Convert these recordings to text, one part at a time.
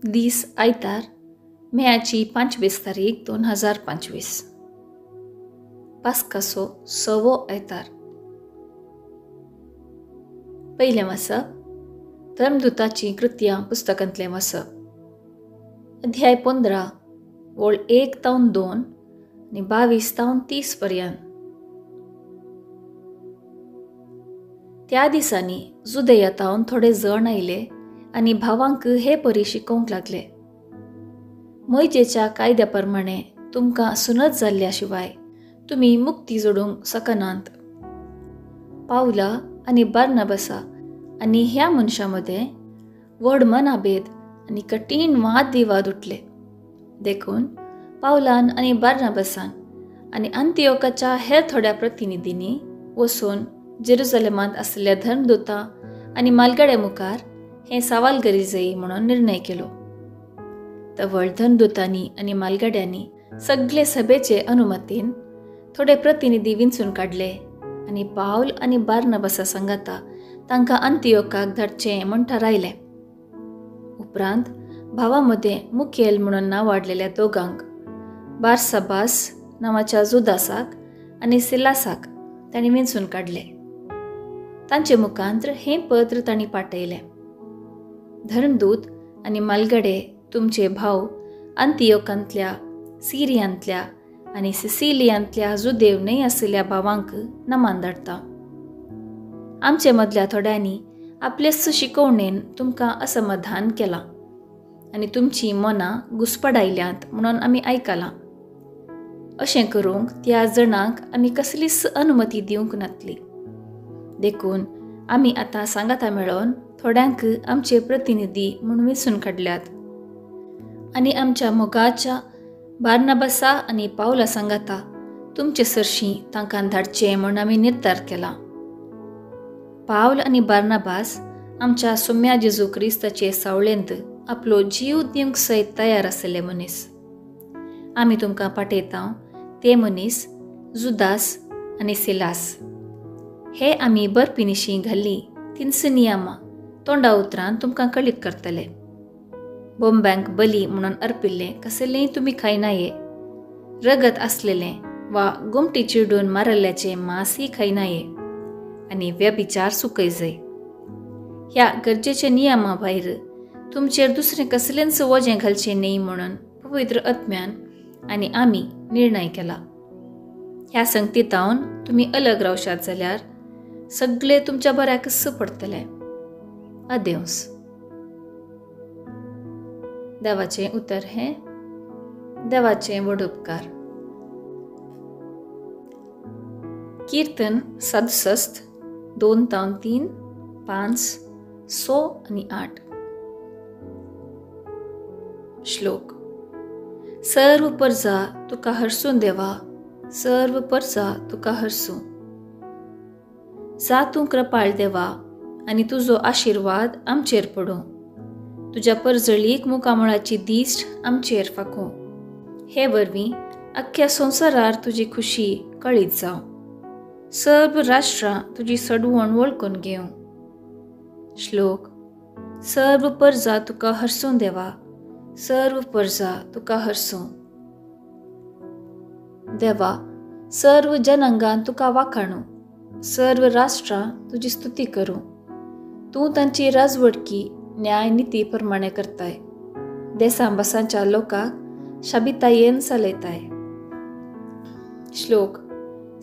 दीस आयतार मेयाची 25 तारीख 2025. पास्काचो 6वो आयतार. पयलें वाचप धर्मदूताची कृत्यां पुस्तकांतलें वाचप. अध्याय 15 वळ 1 ते 2 आनी 22 ते 30 पर्यंत. त्या दिसांनी जुदेयांतावन थोडे जण आयले आनी भावांक हे परी शिकोवंक लागले. मोइजेच्या कायद्या प्रमाणे तुमकां सुनत जाल्ल्या शिवाय तुमी मुक्ती जोडूंक शकनात. पावला आनी बार्नबासा आनी ह्या मनशां मदें व्हड मनभेद आनी कठीण वाद विवाद उठले. देखून पावलान आनी बार्नबासान आनी अंतियोकाच्या हेर थोड्या प्रतिनिधींनी वचून जेरुसलेमांत आसलेल्या धर्मदूतां आनी मालगड्या मुखार हें सवाल करी जायी म्हणून निर्णय केलो. तवळ धर्मदूतांनी आनी मालगड्यांनी सगळे सभेचे अनुमतीन थोडे प्रतिनिधी विंचून काडले आनी पावल आनी बार्नबासा सांगाता तांकां अंतियोकाक धाडचें म्हूण थारायलें. उपरांत भावां मदें मुखेल म्हणून नांव वाडलेल्या दोगांक, बारसाबास नांवाच्या जुदासाक आनी सिलासाक तांणी विंचून काडले. तांचे मुखांत्र हें पत्र तांणी पाठयलें. धर्मदूत आनी मालगडे तुमचे भाव अंतियोकांतल्या, सिरियांतल्या आनी सिसिलियांतल्या जुदेव न्हय आशिल्ल्या भावांक नमान धाडटा. आमचे मदल्या थोड्यांनी आपलेच शिकवणेन तुमकां असमाधान केलां आनी तुमची मनां घुसपडायल्यांत म्हणून आमी आयकलां. अशें करूंक त्या जणांक आमी कसलीच अनुमती दिवंक नातली. देखून आमी आतां सांगाता मेळोन थोड्यांक आमचे प्रतिनिधी म्हूण वेंचून काडल्यात आनी आमच्या मोगाच्या बार्नबासा आनी पावला सांगाता तुमचे सरशीं तांकां धाडचें म्हूण आमी निर्धार केला. पावल आनी बार्नबास आमच्या सोम्या जेजू क्रिस्ताचे सावळेंत आपलो जीव दिवंक सयत तयार आशिल्ले मनीस. आमी तुमकां पाठयता ते मनीस जुदास आनी सिलास. हे आमी बरपिनिशी घाल्ली तिनस नियमां तोंडा उतरान तुमकां कळीत करतले. बोंब्यांक बली म्हणून अर्पिल्लें कसलेंय तुमी खायनाये. रगत आसलेलें वा गुमटी चिरडून मारल्ल्याचें मांसय खायनाये आनी व्यभिचार सुकय जाय. ह्या गरजेच्या नियमां भायर तुमचेर दुसरें कसलेंच वजें घालचें न्हय म्हणून पवित्र आत्म्यान आनी आमी निर्णय केला. ह्या संगतीतावन तुमी अलग रावशात जाल्यार सगळे तुमच्या बऱ्याक पडटले. अदेवस. देवाचें उतर हें देवाचें व्हड उपकार. कीर्तन 67 2 ते 3 5 6 आनी 8. श्लोक. सर्व परजा तुका हरसूं देवा, सर्व परजा तुका हरसूं. जा तूं कृपाळ देवा आनी तुजो आशिर्वाद आमचेर पडूं. तुज्या परजळीक मुखामळाची दिश्ट आमचेर फाकूं. हे वरवीं अख्ख्या संवसारार तुजी खुशी कळीत जावं. सर्व राष्ट्रां तुजी सडवण वळखून घेवं. श्लोक. सर्व परजा तुका हरसूं देवा, सर्व परजा तुका हरसूं. देवा, सर्व जनांगान तुका वाखाणू, सर्व राष्ट्रां तुजी स्तुती करूं. तूं तांची राजवडकी न्याय निती प्रमाणे करताय. देसांबासांच्या लोकांक शाबितायेन चलयताय. श्लोक.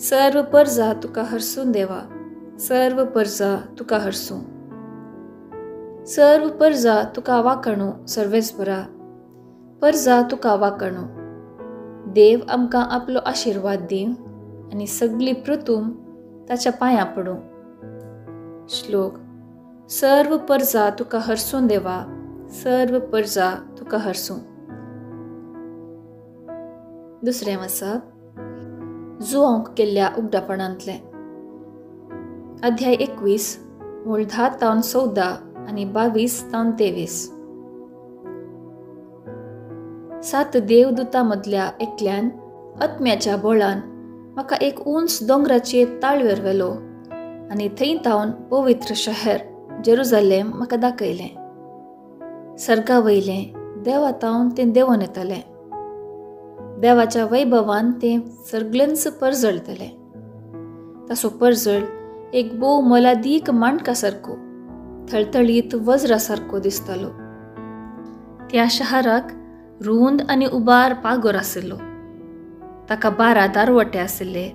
सर्व परजा तुका हरसूं देवा, सर्व परजा तुका हरसूं. सर्व परजा तुका वाखाणू सर्वेस्परा, परजा तुका वाखाणू. देव आमकां आपलो आशिर्वाद दिवं आनी सगळी प्रतूम ताच्या पांयां पडूं. श्लोक. सर्व परजा तुका हरसूं देवा, सर्व परजा तुका हरसूं. दुसरें वाचप जुआंक केल्ल्या उगडापणांतलें. अध्याय 21 वळ 10 ते 14 आनी 22 ते 23. 7 देवदूतां मदल्या एकल्यान आत्म्याच्या बळान म्हाका एक उंच दोंगराचेर ताळवेर व्हेलो आनी थंय तावन पवित्र शहर जेरुसलेम म्हाका दाखयलें. सर्गा वयलें देवातावन तें देंवन येतलें. देवाच्या वैभवान तें सगळ्यांच परजळतलें. ताचो परजळ एक भोव मोलादीक माणका सारको, थळथळीत वज्रा सारको दिसतालो. त्या शाराक रुंद आनी उबार पागोर आशिल्लो. ताका 12 दारवटे आशिल्ले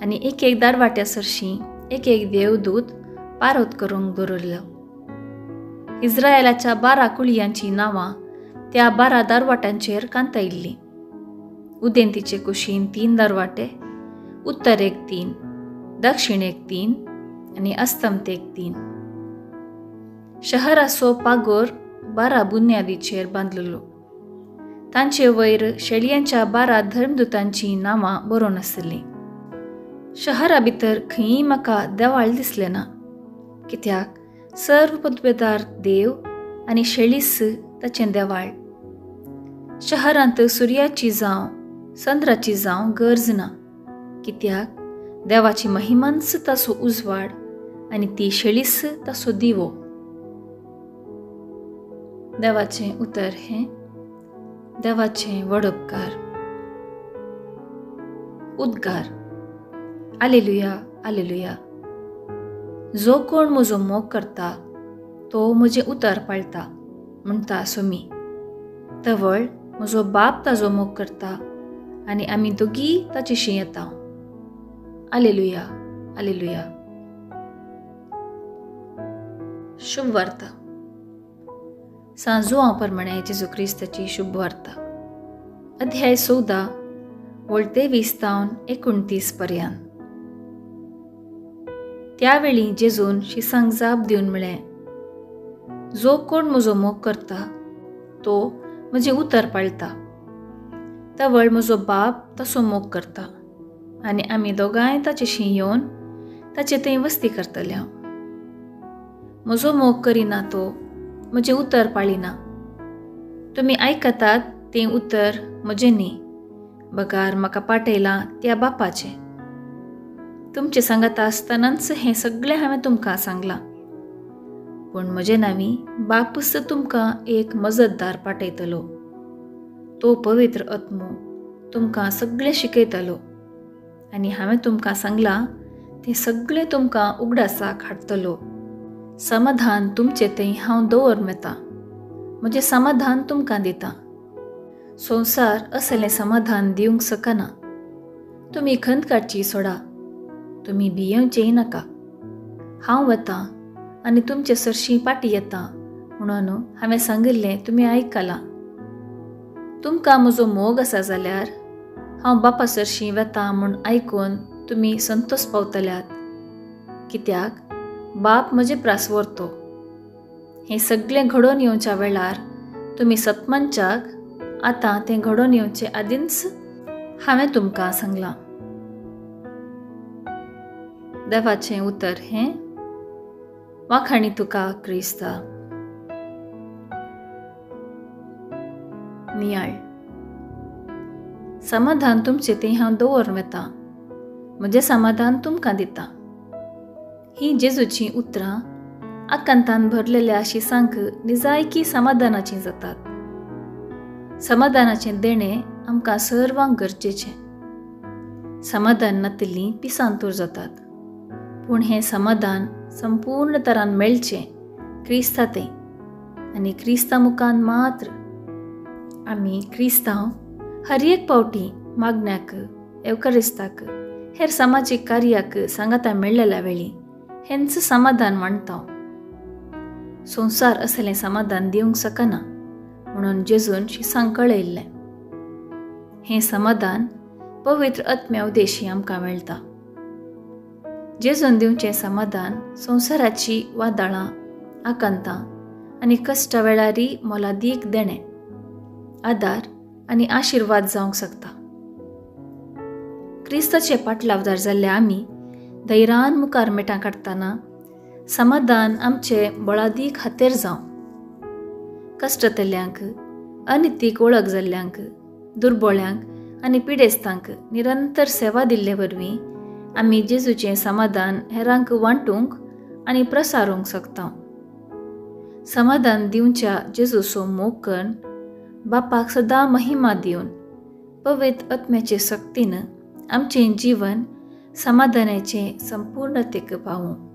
आनी एक दारवाट्या सरशीं एक देवदूत पारोत करूंक दवरिल्लो. इस्रायेलाच्या 12 कुळयांची नांवां त्या 12 दारवाट्यांचेर कांतायिल्लीं. उदेंतीचे कुशीन 3 दारवाटे, उत्तरेक 3, दक्षिणेक 3 आनी अस्तंतेक 3. शहराचो पागोर 12 बुन्यादीचेर बांदलेलो. तांचे वयर शेळयांच्या 12 धर्मदूतांची नांवां बरोवन आशिल्लीं. शहरा भितर खंयी म्हाका देवाळ दिसलें ना, कित्याक सर्व पदवेदार देव आनी शेळीस ताचें देवाळ. शहरांत सुर्याची जावं चंद्राची जावं गरज ना, कित्याक देवाची महिमांच ताचो उजवाड आनी ती शेळीस ताचो दिवो. देवाचें उतर हें. देवाचें व्हड उपकार. उद्गार. आलेलुया, आलेलुया. जो कोण म्हजो मोग करता तो म्हजें उतर पाळटा म्हणटा सुमी. तवळ म्हजो बाप ताजो मोग करता आनी आमी दोगी ताचेशी येता. आलेलुया, आलेलुया. शुभ वार्ता. सांजुआं प्रमाणे जेजू क्रिस्ताची शुभ वार्ता. अध्याय 14 वळ 23-29 पर्यंत. त्यावेळी जेजून शिसांक जाप दिवन म्हळें, जो कोण म्हजो मोग करता तो म्हजें उतर पाळटा. तवळ म्हजो बाप तसो मोग करता आनी आमी दोगांय ताचेशी येवन ताचे थंय वस्ती करतले. म्हजो मोग करिना तो म्हजें उतर पाळिना. तुमी आयकतात तें उतर म्हजें न्ही, बगार म्हाका पाठयलां त्या बापाचें. तुमचे सांगता आसतनाच हें सगळें हांवें तुमकां सांगलां. पूण म्हजे नांवी बापूच तुमकां एक मजतदार पाठयतलो. तो पवित्र आत्मो तुमकां सगळें शिकयतलो आनी हांवें तुमकां सांगलां तें सगळें तुमकां उगडासाक हाडटलो. समाधान तुमचें थंय हांव दवरून येता. म्हजें समाधान तुमकां दितां. संवसार असलें समाधान दिवंक शकना. तुमी खंत काडची सोडा. तुमी भियेवचेंय नाका. हांव वतां आनी तुमचे सरशीं पाटी येतां म्हणून हांवें सांगिल्लें तुमी आयकलां. तुमकां म्हजो मोग आसा जाल्यार हांव बापा सरशीं वतां म्हूण आयकून तुमी संतोश पावतल्यात, कित्याक बाप म्हजे प्रास व्हरतो. हें सगळें घडोवन येवच्या वेळार तुमी सतमंचाक आतां तें घडोवन येवचे आदींच हांवें तुमकां सांगलां. देवाचें उतर हें. वाखाणी तुका क्रिस्ता. नियाळ. समाधान तुमचें तें हांव दवरून येतां. म्हजें समाधान तुमकां दितां. ही जेजूची उतरां आकांतान भरलेल्या शिसांक निजायकी समाधानाचीं जातात. समाधानाचें देणें आमकां सर्वांक गरजेचें. समाधान नातिल्लीं पिसांतूर जातात. पूण हें समाधान संपूर्ण तरान मेळचें क्रिस्तांतय आनी क्रिस्ता मुखान मात्र. आमी क्रिस्तांव हर एक पावटी मागण्याक, एवकारिस्ताक, हेर सामाजीक कार्याक सांगाता मेळलेल्या वेळी हेंच समाधान मांडता. संवसार असलें समाधान दिवंक शकना म्हणून जेजून शिसांक कळयल्लें. हें समाधान पवित्र आत्म्या उदेशी आमकां मेळटा. जेजून दिवचें समाधान संवसाराची वादळां, आकांतां आनी कश्टा वेळारी मोलादीक देणें, आदार आनी आशिर्वाद जावंक शकता. क्रिस्ताचे पाटलावदार जाल्ले आमी धैर्यान मुखार मेटां काडटना समाधान आमचे बळादीक हातेर जावं. कश्टतल्यांक, अनितीक वळख जाल्ल्यांक, दुर्बळ्यांक आनी पिडेस्तांक निरंतर सेवा दिल्ले वरवीं आमी जेजूचें समाधान हेरांक वांटूंक आनी प्रसारूंक शकता. समाधान दिवच्या जेजूचो मोग करून बापाक सदा महिमा दिवन पवित्र आत्म्याचे शक्तीनं आमचे जीवन समाधानाचे संपूर्णतेक पावूं.